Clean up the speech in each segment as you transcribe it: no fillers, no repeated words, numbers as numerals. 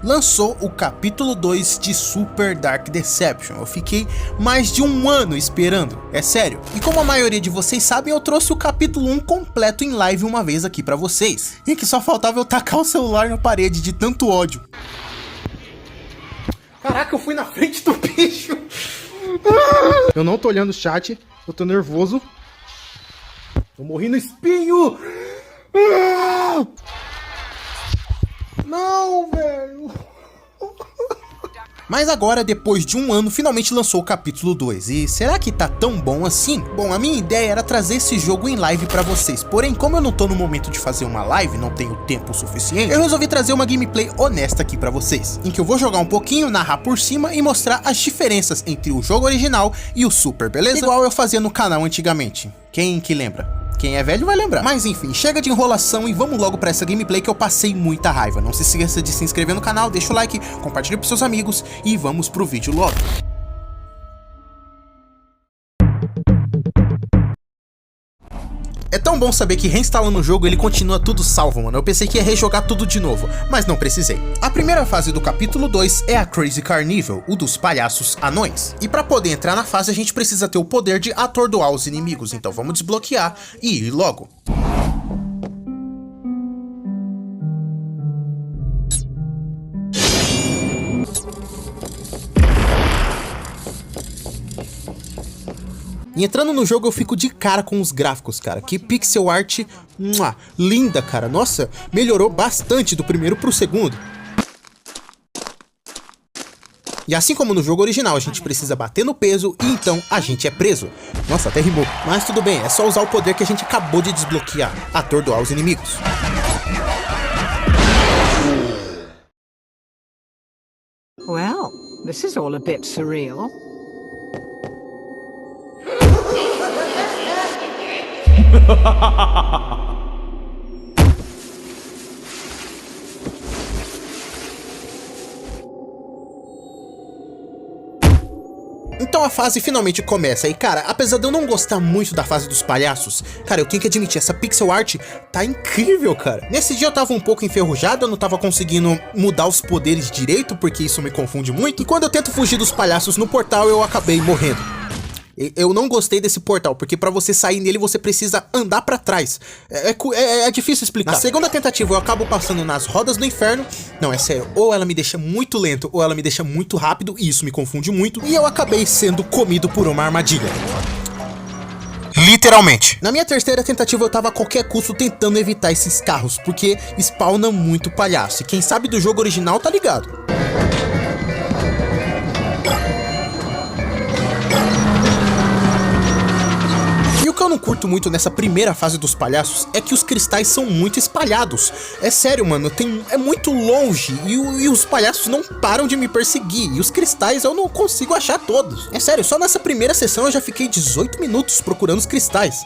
lançou o capítulo 2 de Super Dark Deception. Eu fiquei mais de um ano esperando, é sério. E como a maioria de vocês sabem, eu trouxe o capítulo 1 completo em live uma vez aqui pra vocês. E que só faltava eu tacar o celular na parede de tanto ódio. Caraca, eu fui na frente do bicho. Eu não tô olhando o chat, eu tô nervoso. Eu morri no espinho. Não, velho. Mas agora, depois de um ano, finalmente lançou o capítulo 2. E será que tá tão bom assim? Bom, a minha ideia era trazer esse jogo em live pra vocês. Porém, como eu não tô no momento de fazer uma live, não tenho tempo suficiente, eu resolvi trazer uma gameplay honesta aqui pra vocês. Em que eu vou jogar um pouquinho, narrar por cima e mostrar as diferenças entre o jogo original e o Super, beleza? Igual eu fazia no canal antigamente. Quem que lembra? Quem é velho vai lembrar. Mas enfim, chega de enrolação e vamos logo pra essa gameplay que eu passei muita raiva. Não se esqueça de se inscrever no canal, deixa o like, compartilha pros seus amigos e vamos pro vídeo logo. É tão bom saber que reinstalando o jogo ele continua tudo salvo, mano. Eu pensei que ia rejogar tudo de novo, mas não precisei. A primeira fase do capítulo 2 é a Crazy Carnival, o dos palhaços anões. E pra poder entrar na fase a gente precisa ter o poder de atordoar os inimigos, então vamos desbloquear e ir logo. E entrando no jogo eu fico de cara com os gráficos, cara. Que pixel art linda, cara. Nossa, melhorou bastante do primeiro pro segundo. E assim como no jogo original, a gente precisa bater no peso e então a gente é preso. Nossa, até rimou. Mas tudo bem, é só usar o poder que a gente acabou de desbloquear. Atordoar os inimigos. Well, this is all a bit surreal. Então a fase finalmente começa e cara, apesar de eu não gostar muito da fase dos palhaços, cara, eu tenho que admitir, essa pixel art tá incrível, cara. Nesse dia eu tava um pouco enferrujado, eu não tava conseguindo mudar os poderes direito, porque isso me confunde muito. E quando eu tento fugir dos palhaços no portal, eu acabei morrendo. Eu não gostei desse portal, porque pra você sair nele você precisa andar pra trás. É difícil explicar. Na segunda tentativa eu acabo passando nas rodas do inferno. Não, é sério, ou ela me deixa muito lento, ou ela me deixa muito rápido, e isso me confunde muito. E eu acabei sendo comido por uma armadilha. Literalmente. Na minha terceira tentativa eu tava a qualquer custo tentando evitar esses carros, porque spawna muito palhaço. E quem sabe do jogo original tá ligado. O que eu não curto muito nessa primeira fase dos palhaços é que os cristais são muito espalhados. É sério, mano, é muito longe e os palhaços não param de me perseguir. E os cristais eu não consigo achar todos. É sério, só nessa primeira sessão eu já fiquei 18 minutos procurando os cristais.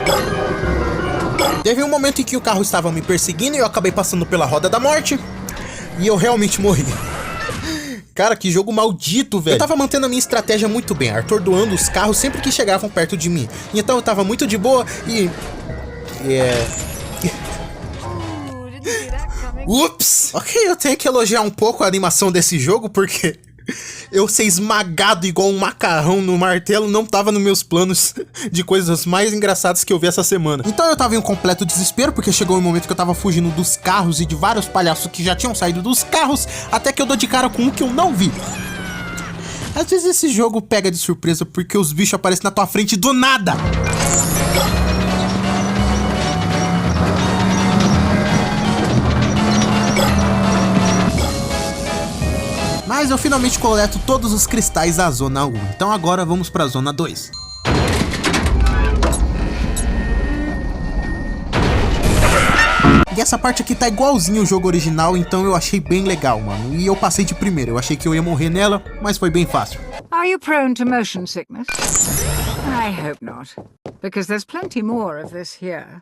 Teve um momento em que o carro estava me perseguindo e eu acabei passando pela roda da morte. E eu realmente morri. Cara, que jogo maldito, velho. Eu tava mantendo a minha estratégia muito bem, atordoando os carros sempre que chegavam perto de mim. Então eu tava muito de boa e... Ups! Ok, eu tenho que elogiar um pouco a animação desse jogo, porque... eu ser esmagado igual um macarrão no martelo não tava nos meus planos de coisas mais engraçadas que eu vi essa semana. Então eu tava em um completo desespero, porque chegou um momento que eu tava fugindo dos carros e de vários palhaços que já tinham saído dos carros, até que eu dou de cara com um que eu não vi. Às vezes esse jogo pega de surpresa porque os bichos aparecem na tua frente do nada. Mas eu finalmente coleto todos os cristais da zona 1, então agora vamos pra zona 2. E essa parte aqui tá igualzinho o jogo original, então eu achei bem legal, mano. E eu passei de primeiro, eu achei que eu ia morrer nela, mas foi bem fácil. Are you prone to motion sickness? I hope not, because there's plenty more of this here.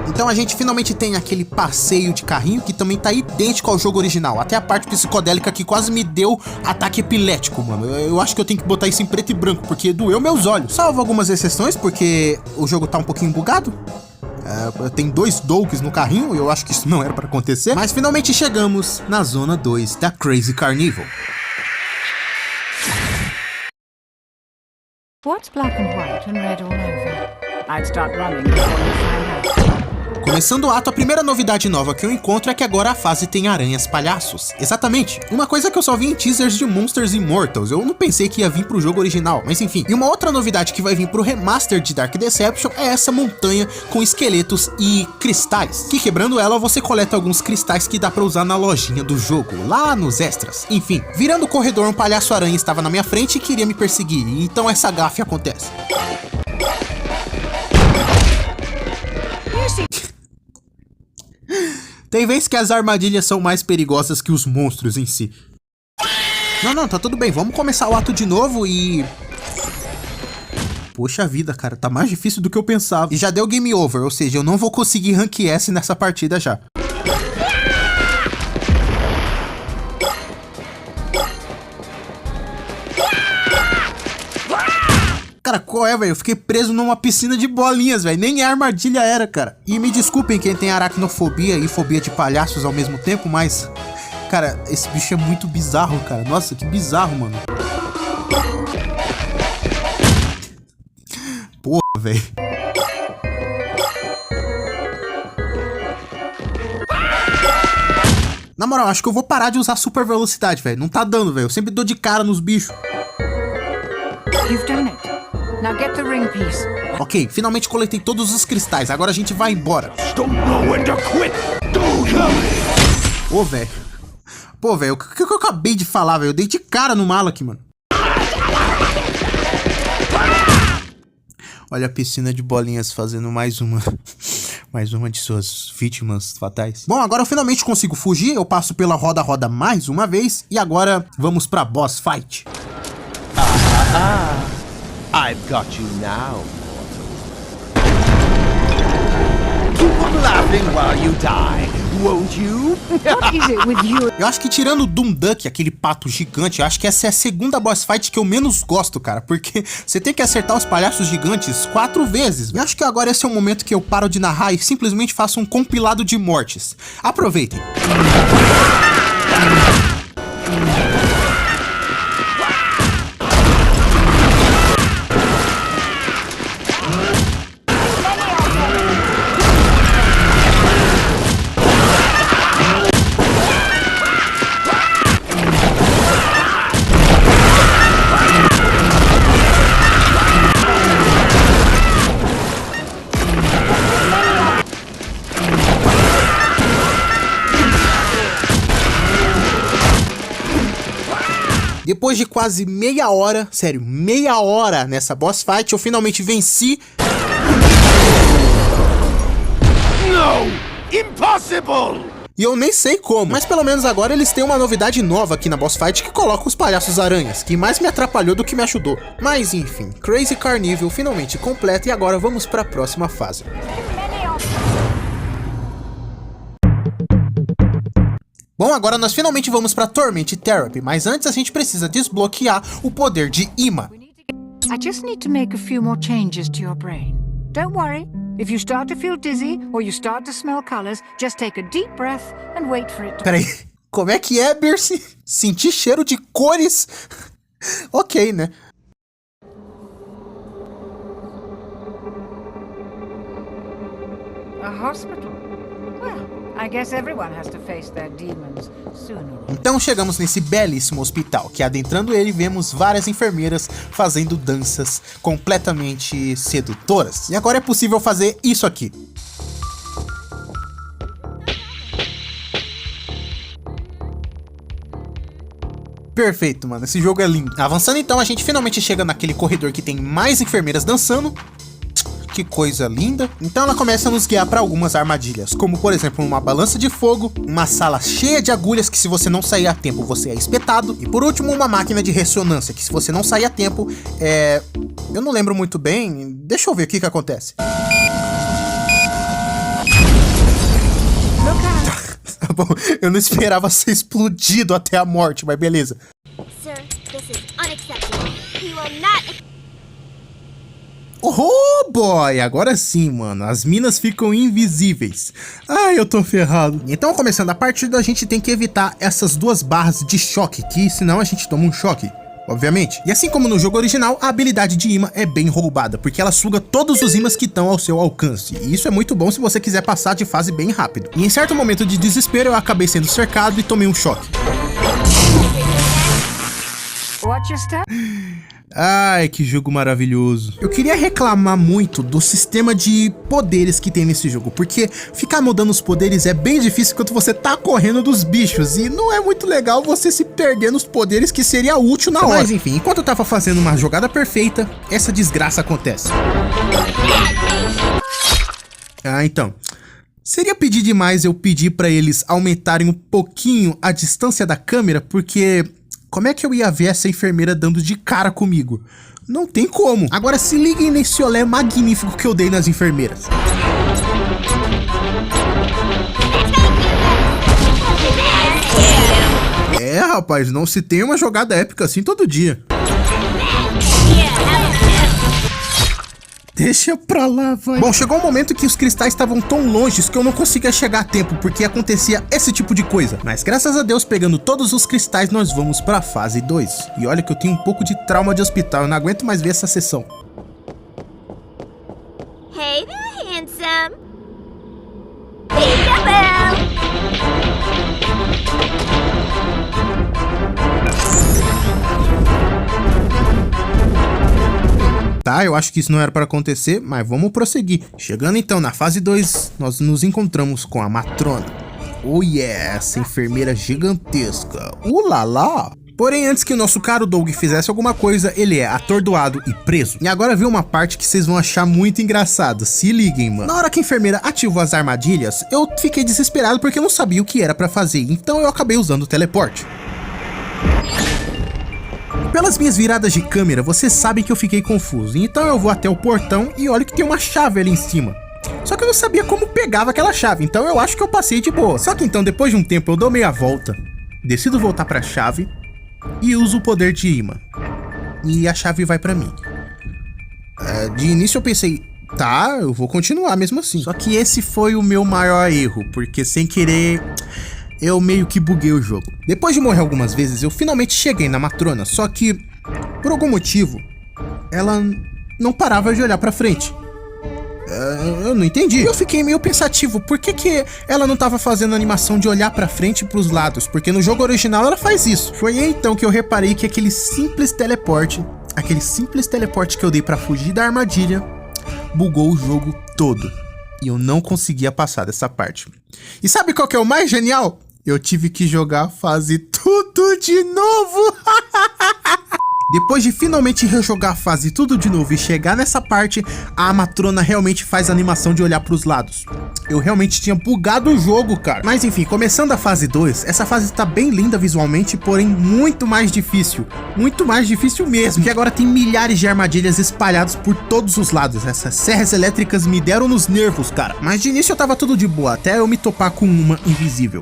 Então a gente finalmente tem aquele passeio de carrinho que também tá idêntico ao jogo original. Até a parte psicodélica que quase me deu ataque epilético, mano. Eu acho que eu tenho que botar isso em preto e branco, porque doeu meus olhos. Salvo algumas exceções, porque o jogo tá um pouquinho bugado. Tem 2 Dougs no carrinho, e eu acho que isso não era pra acontecer. Mas finalmente chegamos na zona 2 da Crazy Carnival. What's black and white and red all over? I'd start running before you find out. Começando o ato, a primeira novidade nova que eu encontro é que agora a fase tem aranhas palhaços. Exatamente. Uma coisa que eu só vi em teasers de Monsters Immortals. Eu não pensei que ia vir pro jogo original, mas enfim. E uma outra novidade que vai vir pro remaster de Dark Deception é essa montanha com esqueletos e cristais. Que quebrando ela, você coleta alguns cristais que dá pra usar na lojinha do jogo, lá nos extras. Enfim, virando o corredor, um palhaço aranha estava na minha frente e queria me perseguir. Então essa gafe acontece. Tem vezes que as armadilhas são mais perigosas que os monstros em si. Não, tá tudo bem. Vamos começar o ato de novo e... Poxa vida, cara. Tá mais difícil do que eu pensava. E já deu game over, ou seja, eu não vou conseguir rank S nessa partida já. Cara, qual é, velho? Eu fiquei preso numa piscina de bolinhas, velho. Nem a armadilha era, cara. E me desculpem quem tem aracnofobia e fobia de palhaços ao mesmo tempo, mas... Cara, esse bicho é muito bizarro, cara. Nossa, que bizarro, mano. Porra, velho. Na moral, acho que eu vou parar de usar super velocidade, velho. Não tá dando, velho. Eu sempre dou de cara nos bichos. You've done it. Now get the ring piece. Ok, finalmente coletei todos os cristais. Agora a gente vai embora. Ô, velho. Pô, velho, o que eu acabei de falar, velho? Eu dei de cara no Malak, mano. Olha a piscina de bolinhas fazendo mais uma de suas vítimas fatais. Bom, agora eu finalmente consigo fugir. Eu passo pela roda mais uma vez. E agora vamos pra boss fight. I've got you now, mortal. Keep on laughing while you die, won't you? What is it with you? Eu acho que tirando o Doom Duck, aquele pato gigante, eu acho que essa é a segunda boss fight que eu menos gosto, cara. Porque você tem que acertar os palhaços gigantes 4 vezes. Eu acho que agora esse é o momento que eu paro de narrar e simplesmente faço um compilado de mortes. Aproveitem. Depois de quase meia hora, sério, meia hora nessa boss fight, eu finalmente venci. No! Impossible! E eu nem sei como, mas pelo menos agora eles têm uma novidade nova aqui na boss fight que coloca os palhaços aranhas, que mais me atrapalhou do que me ajudou. Mas enfim, Crazy Carnival finalmente completa e agora vamos para a próxima fase. Bom, agora nós finalmente vamos para Torment Therapy, mas antes a gente precisa desbloquear o poder de Ima. I just need to make a few more changes to your brain. Don't worry. If you start to feel dizzy or you start to smell colors, just take a deep breath and wait for it to... Peraí, como é que é, Bercy? Sentir cheiro de cores? Ok, né? A hospital? Well, I guess everyone has to face their demons sooner or later. Então chegamos nesse belíssimo hospital, que adentrando ele vemos várias enfermeiras fazendo danças completamente sedutoras. E agora é possível fazer isso aqui. Perfeito, mano. Esse jogo é lindo. Avançando então, a gente finalmente chega naquele corredor que tem mais enfermeiras dançando. Que coisa linda. Então ela começa a nos guiar para algumas armadilhas, como por exemplo uma balança de fogo, uma sala cheia de agulhas que se você não sair a tempo você é espetado, e por último uma máquina de ressonância que se você não sair a tempo eu não lembro muito bem, deixa eu ver o que acontece. Tá bom, eu não esperava ser explodido até a morte, mas beleza. Sir, this is unacceptable. He will not... Oh boy, agora sim, mano, as minas ficam invisíveis. Ai, eu tô ferrado. Então, começando a partida, a gente tem que evitar essas duas barras de choque, que senão a gente toma um choque, obviamente. E assim como no jogo original, a habilidade de imã é bem roubada, porque ela suga todos os imãs que estão ao seu alcance. E isso é muito bom se você quiser passar de fase bem rápido. E em certo momento de desespero, eu acabei sendo cercado e tomei um choque. Watch your step. Ai, que jogo maravilhoso. Eu queria reclamar muito do sistema de poderes que tem nesse jogo, porque ficar mudando os poderes é bem difícil enquanto você tá correndo dos bichos, e não é muito legal você se perder nos poderes que seria útil na hora. Mas enfim, enquanto eu tava fazendo uma jogada perfeita, essa desgraça acontece. Ah, então. Seria pedir demais eu pedir pra eles aumentarem um pouquinho a distância da câmera, porque... como é que eu ia ver essa enfermeira dando de cara comigo? Não tem como. Agora se liguem nesse olé magnífico que eu dei nas enfermeiras. É, rapaz, não se tem uma jogada épica assim todo dia. Deixa pra lá, vai. Bom, chegou um momento que os cristais estavam tão longe que eu não conseguia chegar a tempo, porque acontecia esse tipo de coisa. Mas graças a Deus, pegando todos os cristais, nós vamos pra fase 2. E olha que eu tenho um pouco de trauma de hospital, eu não aguento mais ver essa sessão. Hey there, handsome. Peekaboo. Tá, eu acho que isso não era para acontecer, mas vamos prosseguir. Chegando então na fase 2, nós nos encontramos com a Matrona. Oh yeah, essa enfermeira gigantesca. Ulala! Porém, antes que o nosso caro Doug fizesse alguma coisa, ele é atordoado e preso. E agora vem uma parte que vocês vão achar muito engraçado. Se liguem, mano. Na hora que a enfermeira ativou as armadilhas, eu fiquei desesperado porque eu não sabia o que era para fazer. Então eu acabei usando o teleporte. Pelas minhas viradas de câmera, vocês sabem que eu fiquei confuso, então eu vou até o portão e olho que tem uma chave ali em cima. Só que eu não sabia como pegava aquela chave, então eu acho que eu passei de boa. Só que então, depois de um tempo, eu dou meia volta, decido voltar pra chave e uso o poder de imã. E a chave vai pra mim. De início eu pensei, tá, eu vou continuar mesmo assim. Só que esse foi o meu maior erro, porque sem querer... eu meio que buguei o jogo. Depois de morrer algumas vezes, eu finalmente cheguei na Matrona, só que, por algum motivo, ela não parava de olhar pra frente. Eu não entendi. Eu fiquei meio pensativo, por que ela não tava fazendo a animação de olhar pra frente e pros lados? Porque no jogo original ela faz isso. Foi aí então que eu reparei que aquele simples teleporte que eu dei pra fugir da armadilha, bugou o jogo todo. E eu não conseguia passar dessa parte. E sabe qual que é o mais genial? Eu tive que jogar a fase tudo de novo. Depois de finalmente rejogar a fase tudo de novo e chegar nessa parte, a Matrona realmente faz a animação de olhar pros lados. Eu realmente tinha bugado o jogo, cara. Mas enfim, começando a fase 2, essa fase tá bem linda visualmente, porém muito mais difícil. Muito mais difícil mesmo, que agora tem milhares de armadilhas espalhadas por todos os lados. Essas serras elétricas me deram nos nervos, cara. Mas de início eu tava tudo de boa, até eu me topar com uma invisível.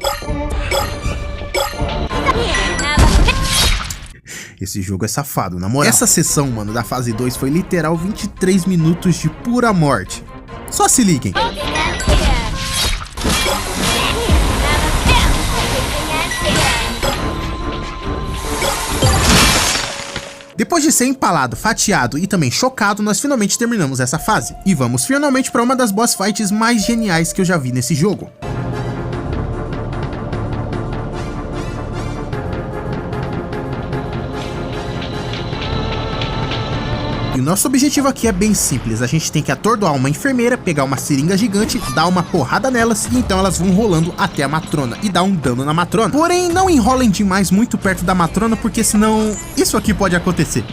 Esse jogo é safado, na moral. Essa sessão, mano, da fase 2 foi literal 23 minutos de pura morte. Só se liguem. Depois de ser empalado, fatiado e também chocado, nós finalmente terminamos essa fase. E vamos finalmente para uma das boss fights mais geniais que eu já vi nesse jogo. E o nosso objetivo aqui é bem simples, a gente tem que atordoar uma enfermeira, pegar uma seringa gigante, dar uma porrada nelas e então elas vão rolando até a Matrona e dar um dano na Matrona. Porém, não enrolem demais muito perto da Matrona, porque senão isso aqui pode acontecer.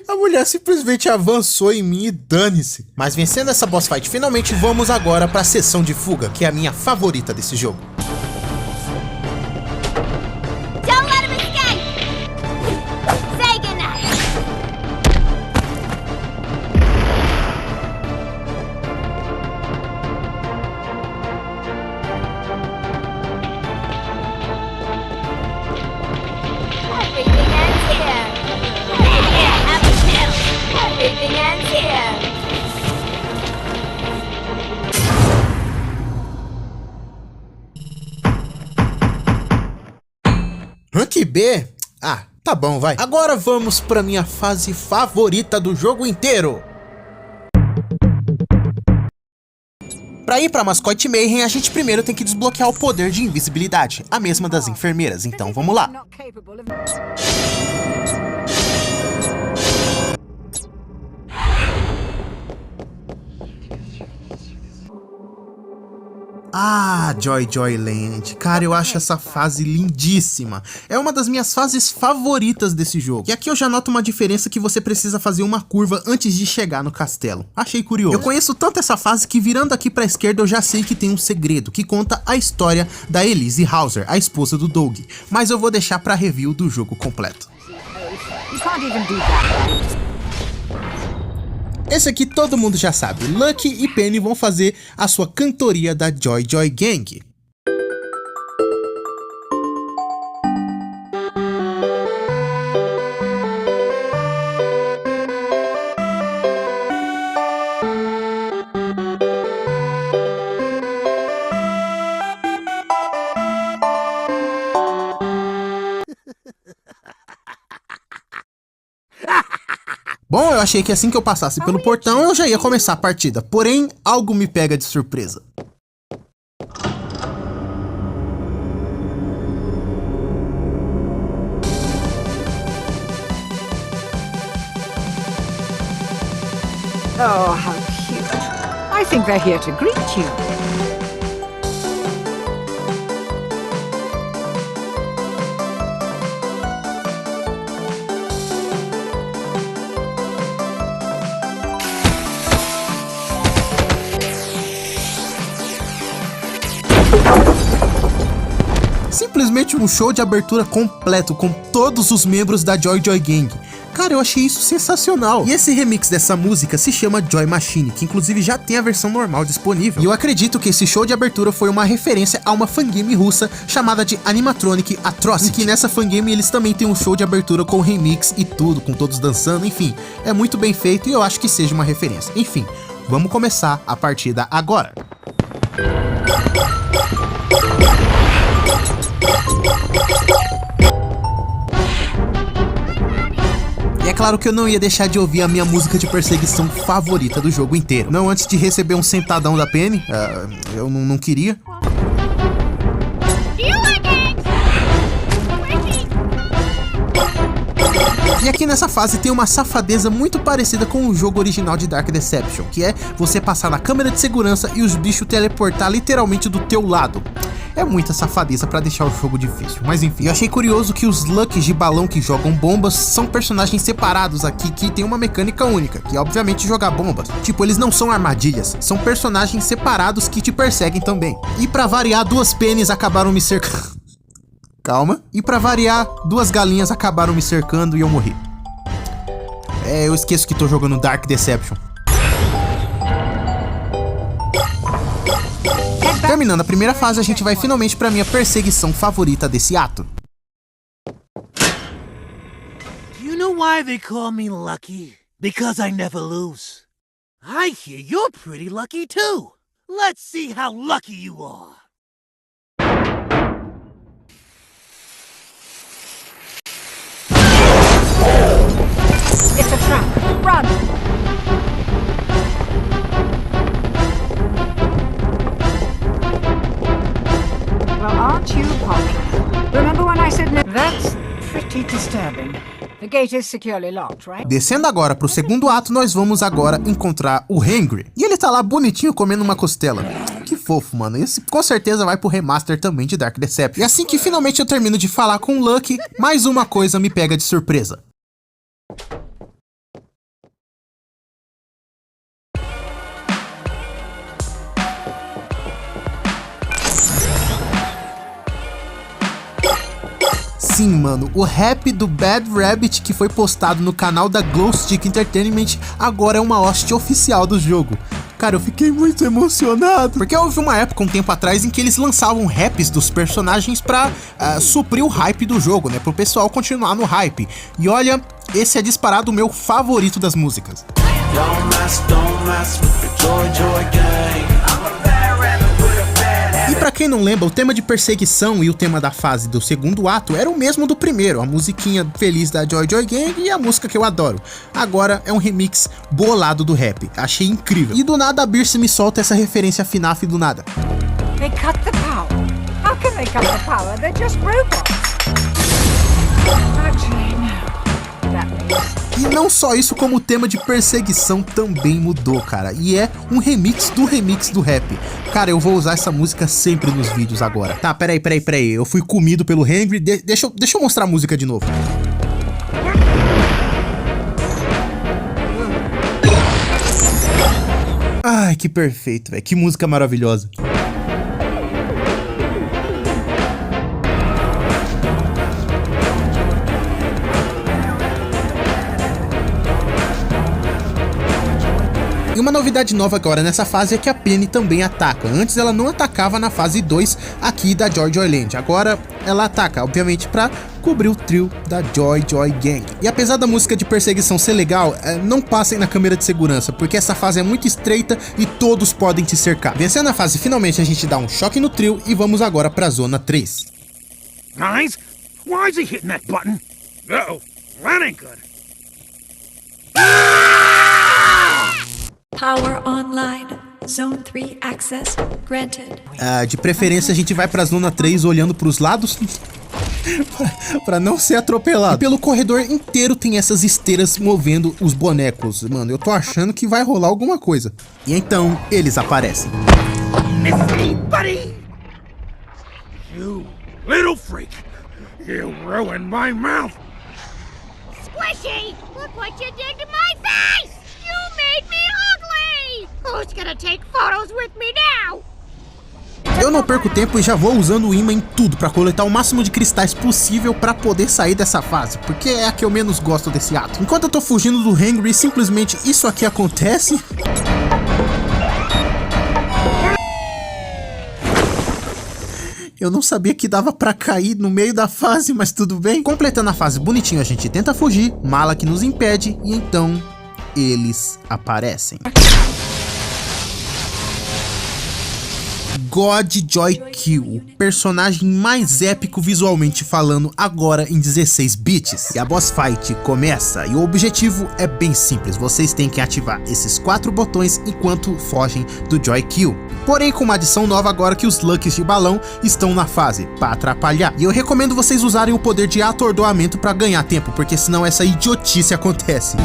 A mulher simplesmente avançou em mim e dane-se. Mas vencendo essa boss fight, finalmente vamos agora para a sessão de fuga, que é a minha favorita desse jogo. B? Ah, tá bom, vai. Agora vamos pra minha fase favorita do jogo inteiro. Pra ir pra Mascote Mayhem, a gente primeiro tem que desbloquear o poder de invisibilidade, a mesma das enfermeiras, então vamos lá. Ah, Joy Joy Land. Cara, eu acho essa fase lindíssima. É uma das minhas fases favoritas desse jogo. E aqui eu já noto uma diferença que você precisa fazer uma curva antes de chegar no castelo. Achei curioso. Eu conheço tanto essa fase que virando aqui pra esquerda eu já sei que tem um segredo, que conta a história da Elise Hauser, a esposa do Doug. Mas eu vou deixar pra review do jogo completo. Esse aqui todo mundo já sabe, Lucky e Penny vão fazer a sua cantoria da Joy Joy Gang. Bom, eu achei que assim que eu passasse pelo portão eu já ia começar a partida, porém algo me pega de surpresa. Oh, how cute. I think they're here to greet you. Simplesmente um show de abertura completo com todos os membros da Joy Joy Gang. Cara, eu achei isso sensacional. E esse remix dessa música se chama Joy Machine, que inclusive já tem a versão normal disponível. E eu acredito que esse show de abertura foi uma referência a uma fangame russa chamada de Animatronic Atrocity. Que nessa fangame eles também têm um show de abertura com remix e tudo, com todos dançando, enfim. É muito bem feito e eu acho que seja uma referência. Enfim, vamos começar a partida agora. E é claro que eu não ia deixar de ouvir a minha música de perseguição favorita do jogo inteiro. Não antes de receber um sentadão da Penny. Eu não queria. E aqui nessa fase tem uma safadeza muito parecida com o jogo original de Dark Deception, que é você passar na câmera de segurança e os bichos teleportar literalmente do teu lado. É muita safadeza pra deixar o jogo difícil, mas enfim. Eu achei curioso que os Luckies de balão que jogam bombas são personagens separados aqui que tem uma mecânica única, que é obviamente jogar bombas. Tipo, eles não são armadilhas, são personagens separados que te perseguem também. E pra variar, duas Pennies acabaram me cercando. Calma. E pra variar, duas galinhas acabaram me cercando e eu morri. Eu esqueço que tô jogando Dark Deception. Terminando a primeira fase, a gente vai finalmente pra minha perseguição favorita desse ato. You know why they call me lucky? Because I never lose. I hear you're pretty lucky too. Let's see how lucky you are. It's a trap. Run! Well, aren't you popular? Remember when I said no? That's pretty disturbing. The gate is securely locked, right? Descendo agora pro segundo ato, nós vamos agora encontrar o Hangry. E ele tá lá bonitinho comendo uma costela. Que fofo, mano. Esse com certeza vai pro remaster também de Dark Deception. E assim que finalmente eu termino de falar com o Lucky, mais uma coisa me pega de surpresa. Sim, mano, o rap do Bad Rabbit que foi postado no canal da Glowstick Entertainment agora é uma host oficial do jogo. Cara, eu fiquei muito emocionado, porque houve uma época, um tempo atrás, em que eles lançavam raps dos personagens pra suprir o hype do jogo, né, pro pessoal continuar no hype. E olha, esse é disparado o meu favorito das músicas. E Pra quem não lembra, o tema de perseguição e o tema da fase do segundo ato era o mesmo do primeiro, a musiquinha feliz da Joy Joy Gang e a música que eu adoro. Agora é um remix bolado do rap, achei incrível. E do nada a Birce me solta essa referência FNAF do nada. They cut the power. How can they cut the power? They're just robots. Actually, no. That makes... E não só isso, como o tema de perseguição também mudou, cara. E é um remix do rap. Cara, eu vou usar essa música sempre nos vídeos agora. Tá, peraí. Eu fui comido pelo Henry. Deixa eu mostrar a música de novo. Ai, que perfeito, velho. Que música maravilhosa. E uma novidade nova agora nessa fase é que a Penny também ataca. Antes ela não atacava na fase 2 aqui da Joy Joy Land. Agora ela ataca, obviamente, pra cobrir o trio da Joy Joy Gang. E apesar da música de perseguição ser legal, não passem na câmera de segurança, porque essa fase é muito estreita e todos podem te cercar. Vencendo a fase, finalmente a gente dá um choque no trio e vamos agora pra zona 3. Guys, why is he hitting that button? Uh-oh, that ain't good. Power online. Zone 3 access granted. De preferência a gente vai pra zona 3 olhando pros lados pra não ser atropelado. E pelo corredor inteiro tem essas esteiras movendo os bonecos. Mano, eu tô achando que vai rolar alguma coisa. E então eles aparecem. Miss me, buddy! You little freak! You ruined my mouth! Squishy! Look what you did to my face! You made me ugly! Who's gonna take photos with me now? Eu não perco tempo e já vou usando o imã em tudo pra coletar o máximo de cristais possível pra poder sair dessa fase, porque é a que eu menos gosto desse ato. Enquanto eu tô fugindo do Henry, simplesmente isso aqui acontece. Eu não sabia que dava pra cair no meio da fase, mas tudo bem. Completando a fase bonitinho, a gente tenta fugir, Mala que nos impede e então eles aparecem. God Joy Kill, o personagem mais épico visualmente falando, agora em 16 bits. E a boss fight começa e o objetivo é bem simples, vocês têm que ativar esses 4 botões enquanto fogem do Joy Kill. Porém com uma adição nova agora que os Luckies de balão estão na fase, para atrapalhar. E eu recomendo vocês usarem o poder de atordoamento para ganhar tempo, porque senão essa idiotice acontece.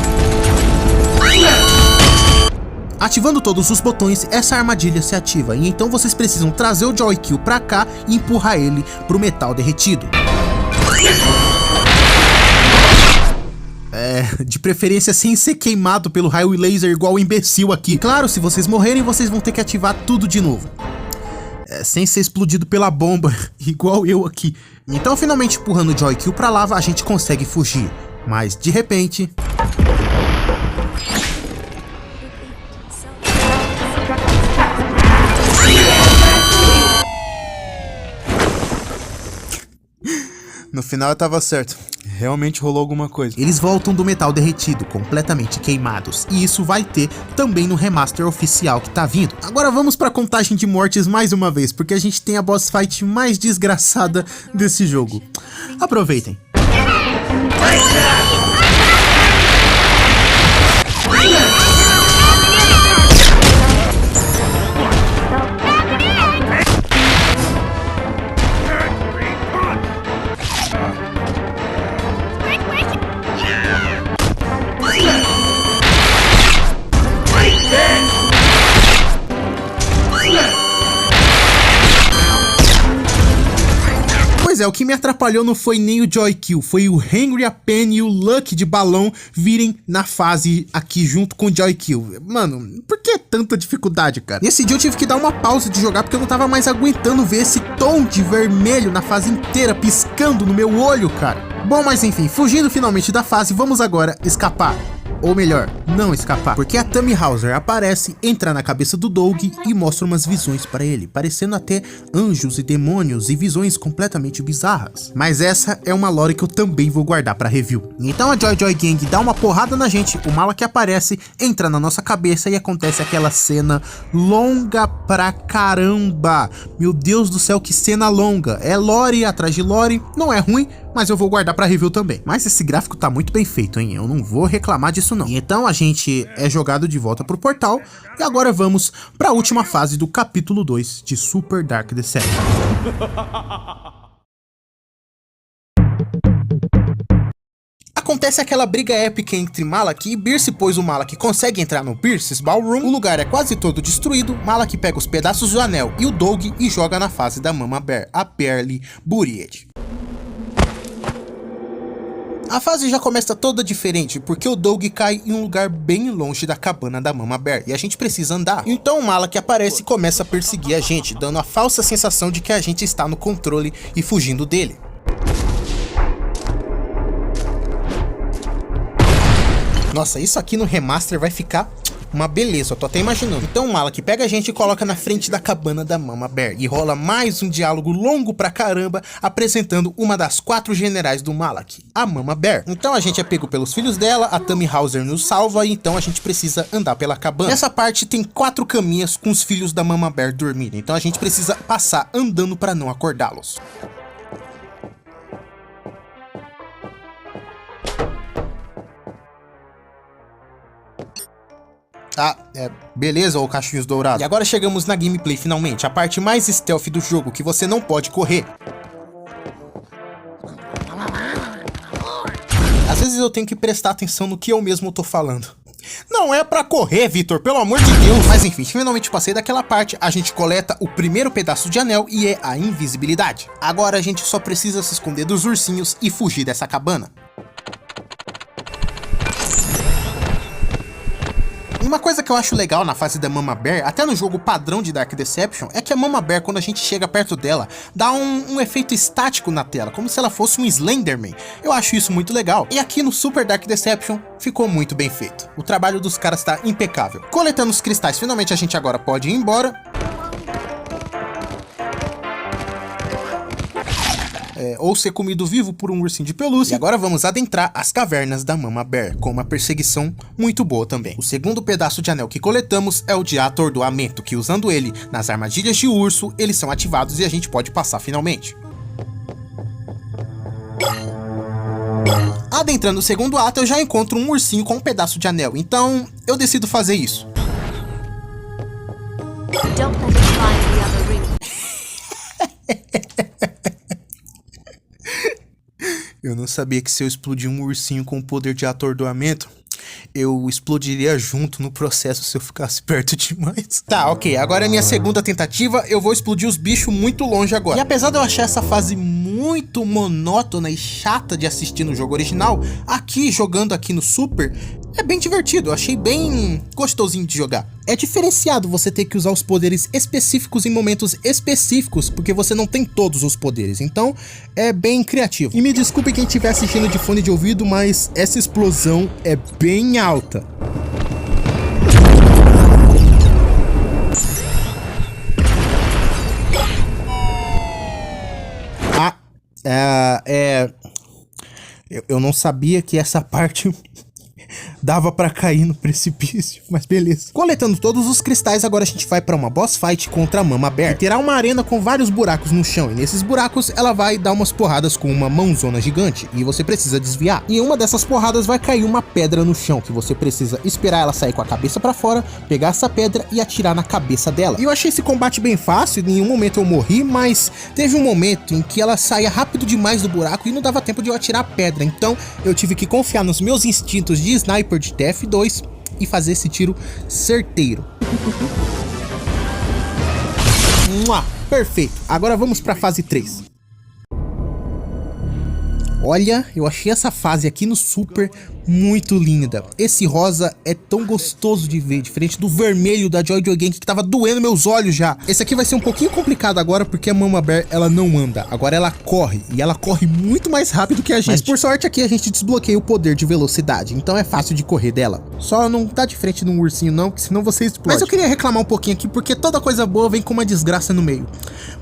Ativando todos os botões, essa armadilha se ativa e então vocês precisam trazer o Joy Kill pra cá e empurrar ele pro metal derretido. De preferência sem ser queimado pelo raio laser igual o imbecil aqui. Claro, se vocês morrerem, vocês vão ter que ativar tudo de novo. Sem ser explodido pela bomba, igual eu aqui. Então, finalmente empurrando o Joy Kill pra lava, a gente consegue fugir. Mas, de repente... No final eu tava certo, realmente rolou alguma coisa. Eles voltam do metal derretido, completamente queimados, e isso vai ter também no remaster oficial que tá vindo. Agora vamos pra contagem de mortes mais uma vez, porque a gente tem a boss fight mais desgraçada desse jogo. Aproveitem. Pois é, o que me atrapalhou não foi nem o Joy Kill, foi o Henry, a Penny e o Lucky de balão virem na fase aqui junto com o Joy Kill. Mano, por que tanta dificuldade, cara? Nesse dia eu tive que dar uma pausa de jogar porque eu não tava mais aguentando ver esse tom de vermelho na fase inteira piscando no meu olho, cara. Bom, mas enfim, fugindo finalmente da fase, vamos agora escapar. Ou melhor, não escapar. Porque a Tammy Hauser aparece, entra na cabeça do Doug e mostra umas visões pra ele, parecendo até anjos e demônios e visões completamente bizarras. Mas essa é uma lore que eu também vou guardar pra review. Então a Joy Joy Gang dá uma porrada na gente, o Malak aparece, entra na nossa cabeça e acontece aquela cena longa pra caramba. Meu Deus do céu, que cena longa. É lore atrás de lore, não é ruim, mas eu vou guardar pra review também. Mas esse gráfico tá muito bem feito, hein? Eu não vou reclamar disso não. E então a gente é jogado de volta pro portal e agora vamos pra última fase do capítulo 2 de Super Dark Deception. Acontece aquela briga épica entre Malak e Birce, pois o Malak consegue entrar no Birce's Ballroom, o lugar é quase todo destruído, Malak pega os pedaços do anel e o Doug e joga na fase da Mama Bear, a Pearly Buried. A fase já começa toda diferente, porque o Doug cai em um lugar bem longe da cabana da Mama Bear, e a gente precisa andar. Então o Malak aparece e começa a perseguir a gente, dando a falsa sensação de que a gente está no controle e fugindo dele. Nossa, isso aqui no remaster vai ficar uma beleza, eu tô até imaginando. Então o Malak pega a gente e coloca na frente da cabana da Mama Bear e rola mais um diálogo longo pra caramba, apresentando uma das 4 generais do Malak, a Mama Bear. Então a gente é pego pelos filhos dela, a Tammy Hauser nos salva e então a gente precisa andar pela cabana. Nessa parte tem 4 caminhas com os filhos da Mama Bear dormindo, então a gente precisa passar andando pra não acordá-los. Beleza, ô cachinhos dourados. E agora chegamos na gameplay finalmente, a parte mais stealth do jogo, que você não pode correr. Às vezes eu tenho que prestar atenção no que eu mesmo tô falando. Não é pra correr, Victor, pelo amor de Deus. Mas enfim, finalmente passei daquela parte, a gente coleta o primeiro pedaço de anel e é a invisibilidade. Agora a gente só precisa se esconder dos ursinhos e fugir dessa cabana. Uma coisa que eu acho legal na fase da Mama Bear, até no jogo padrão de Dark Deception, é que a Mama Bear, quando a gente chega perto dela, dá um efeito estático na tela, como se ela fosse um Slenderman. Eu acho isso muito legal. E aqui no Super Dark Deception, ficou muito bem feito. O trabalho dos caras tá impecável. Coletando os cristais, finalmente a gente agora pode ir embora. Ou ser comido vivo por um ursinho de pelúcia. E agora vamos adentrar as cavernas da Mama Bear, com uma perseguição muito boa também. O segundo pedaço de anel que coletamos é o de atordoamento, que usando ele nas armadilhas de urso, eles são ativados e a gente pode passar finalmente. Adentrando o segundo ato, eu já encontro um ursinho com um pedaço de anel, então eu decido fazer isso. Eu não sabia que se eu explodir um ursinho com o poder de atordoamento, eu explodiria junto no processo se eu ficasse perto demais. Tá, ok, agora é minha segunda tentativa, eu vou explodir os bichos muito longe agora. E apesar de eu achar essa fase muito monótona e chata de assistir no jogo original, aqui, jogando aqui no Super, é bem divertido, eu achei bem gostosinho de jogar. É diferenciado você ter que usar os poderes específicos em momentos específicos, porque você não tem todos os poderes, então é bem criativo. E me desculpe quem estiver assistindo de fone de ouvido, mas essa explosão é bem alta. Eu não sabia que essa parte dava pra cair no precipício, mas beleza. Coletando todos os cristais, agora a gente vai pra uma boss fight contra a Mama Bear. E terá uma arena com vários buracos no chão, e nesses buracos ela vai dar umas porradas com uma mãozona gigante, e você precisa desviar. E em uma dessas porradas vai cair uma pedra no chão, que você precisa esperar ela sair com a cabeça pra fora, pegar essa pedra e atirar na cabeça dela. E eu achei esse combate bem fácil, em nenhum momento eu morri, mas teve um momento em que ela saía rápido demais do buraco e não dava tempo de eu atirar a pedra, então eu tive que confiar nos meus instintos de sniper de TF2 e fazer esse tiro certeiro. Perfeito, agora vamos pra fase 3. Olha, eu achei essa fase aqui no Super muito linda. Esse rosa é tão gostoso de ver, diferente do vermelho da Joy Joy Gang que tava doendo meus olhos já. Esse aqui vai ser um pouquinho complicado agora porque a Mama Bear, ela não anda. Agora ela corre, e ela corre muito mais rápido que a gente. Mas por sorte aqui a gente desbloqueia o poder de velocidade, então é fácil de correr dela. Só não tá de frente num ursinho não, porque senão você explode. Mas eu queria reclamar um pouquinho aqui, porque toda coisa boa vem com uma desgraça no meio.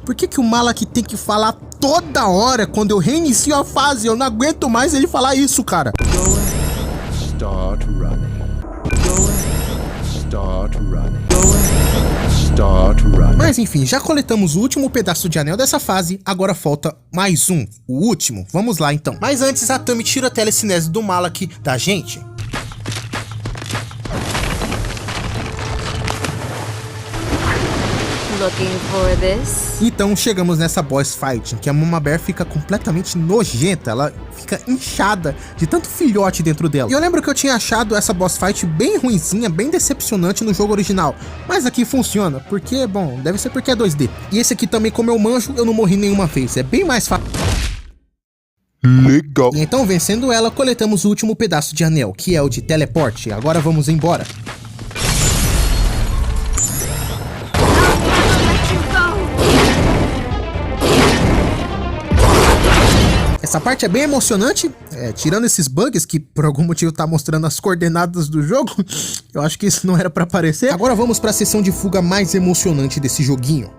Por que que o Malak tem que falar toda hora quando eu reinicio a fase? Eu não aguento mais ele falar isso, cara. Start running. Start running. Start running. Mas enfim, já coletamos o último pedaço de anel dessa fase, agora falta mais um, o último. Vamos lá então. Mas antes, a Tami tira a telecinese do Malak da gente. Looking for this? Então chegamos nessa boss fight, em que a Mama Bear fica completamente nojenta, ela fica inchada de tanto filhote dentro dela. E eu lembro que eu tinha achado essa boss fight bem ruinzinha, bem decepcionante no jogo original, mas aqui funciona, porque, bom, deve ser porque é 2D. E esse aqui também, como eu manjo, eu não morri nenhuma vez, é bem mais fácil. Legal. E então, vencendo ela, coletamos o último pedaço de anel, que é o de teleporte. Agora vamos embora. Essa parte é bem emocionante, tirando esses bugs que por algum motivo tá mostrando as coordenadas do jogo, eu acho que isso não era pra aparecer. Agora vamos pra sessão de fuga mais emocionante desse joguinho.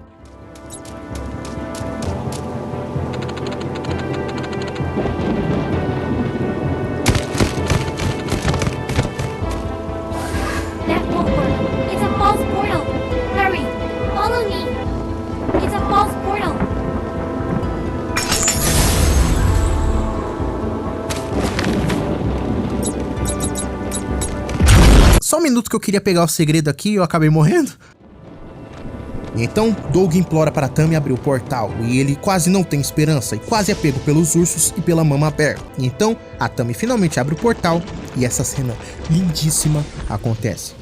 That won't work. It's a false portal. Hurry, follow me. It's a false portal. Só um minuto que eu queria pegar o segredo aqui e eu acabei morrendo. E então, Doug implora para Tami abrir o portal, e ele quase não tem esperança, e quase é pego pelos ursos e pela Mama Bear. E então, a Tami finalmente abre o portal, e essa cena lindíssima acontece.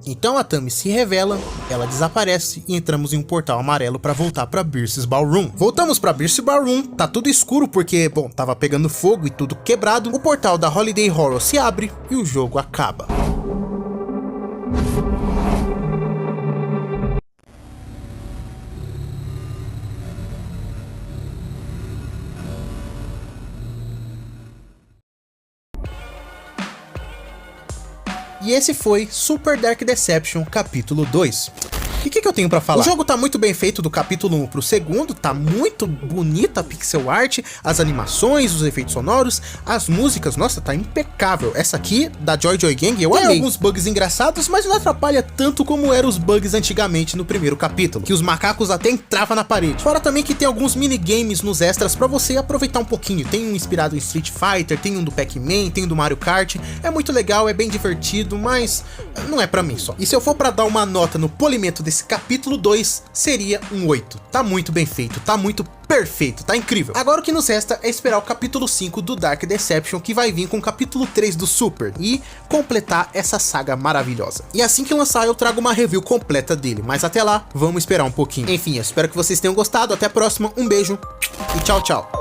Então a Tami se revela, ela desaparece e entramos em um portal amarelo para voltar para Birce's Ballroom. Voltamos para Birce's Ballroom, tá tudo escuro porque, bom, tava pegando fogo e tudo quebrado. O portal da Holiday Horror se abre e o jogo acaba. E esse foi Super Dark Deception capítulo 2. E o que eu tenho pra falar? O jogo tá muito bem feito do capítulo 1 pro segundo, tá muito bonita a pixel art, as animações, os efeitos sonoros, as músicas, nossa, tá impecável. Essa aqui, da Joy Joy Gang, eu amei. Tem alguns bugs engraçados, mas não atrapalha tanto como eram os bugs antigamente no primeiro capítulo, que os macacos até entravam na parede. Fora também que tem alguns minigames nos extras pra você aproveitar um pouquinho. Tem um inspirado em Street Fighter, tem um do Pac-Man, tem um do Mario Kart. É muito legal, é bem divertido, mas não é pra mim só. E se eu for pra dar uma nota no polimento desse capítulo 2, seria um 8. Tá muito bem feito, tá muito perfeito, tá incrível. Agora o que nos resta é esperar o capítulo 5 do Dark Deception, que vai vir com o capítulo 3 do Super, e completar essa saga maravilhosa. E assim que lançar eu trago uma review completa dele, mas até lá, vamos esperar um pouquinho. Enfim, eu espero que vocês tenham gostado, até a próxima, um beijo e tchau, tchau.